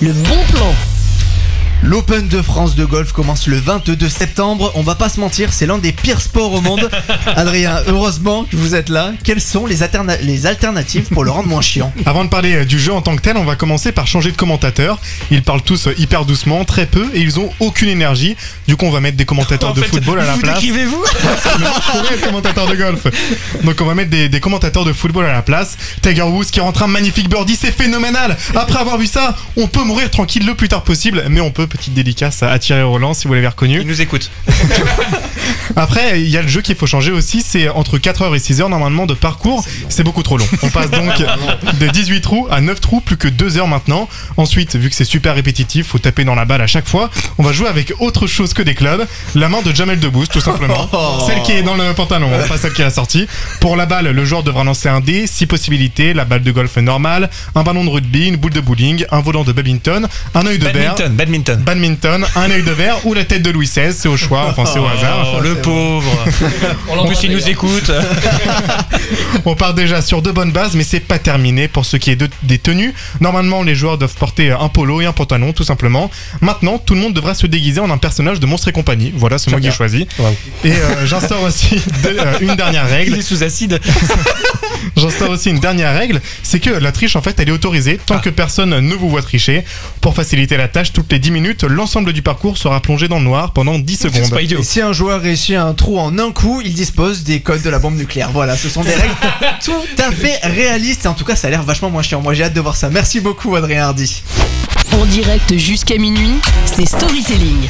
Le bon plan. L'Open de France de golf commence le 22 septembre. On va pas se mentir, c'est l'un des pires sports au monde. Adrien, heureusement que vous êtes là. Quelles sont les alternatives pour le rendre moins chiant? Avant de parler du jeu en tant que tel, on va commencer par changer de commentateur. Ils parlent tous hyper doucement, très peu, et ils ont aucune énergie. Du coup, on va mettre des commentateurs de football à la place. Vous décrivez-vous? Je pourrais être commentateur de golf. Donc on va mettre des commentateurs de football à la place. Tiger Woods qui rentre un magnifique birdie, c'est phénoménal. Après avoir vu ça, on peut mourir tranquille le plus tard possible, mais on peut, petite dédicace à Thierry Roland si vous l'avez reconnu. Il nous écoute. Après, il y a le jeu qu'il faut changer aussi, c'est entre 4h et 6h normalement de parcours, c'est beaucoup trop long. On passe donc de 18 trous à 9 trous, plus que 2 heures maintenant. Ensuite, vu que c'est super répétitif, faut taper dans la balle à chaque fois, on va jouer avec autre chose que des clubs, la main de Jamel Debbouze tout simplement. Celle qui est dans le pantalon, pas celle qui est assortie. Pour la balle, le joueur devra lancer un dé, 6 possibilités, la balle de golf normale, un ballon de rugby, une boule de bowling, un volant de badminton, un œil de verre. Badminton, un œil de verre ou la tête de Louis XVI, c'est au choix, enfin c'est au hasard. Le pauvre. En plus, il nous écoute. On part déjà sur de bonnes bases, mais c'est pas terminé pour ce qui est des tenues. Normalement, les joueurs doivent porter un polo et un pantalon, tout simplement. Maintenant, tout le monde devra se déguiser en un personnage de Monstres et compagnie. Voilà, c'est moi qui ai choisi. Wow. Et j'instaure aussi une dernière règle. Il est sous acide. J'instaure aussi une dernière règle, c'est que la triche en fait elle est autorisée tant que personne ne vous voit tricher. Pour faciliter la tâche, toutes les 10 minutes, l'ensemble du parcours sera plongé dans le noir pendant 10 secondes. C'est pas idiot. Et si un joueur réussit un trou en un coup, il dispose des codes de la bombe nucléaire. Voilà, ce sont des règles tout à fait réalistes et en tout cas ça a l'air vachement moins chiant. Moi j'ai hâte de voir ça. Merci beaucoup Adrien Hardy. En direct jusqu'à minuit, c'est Storytelling.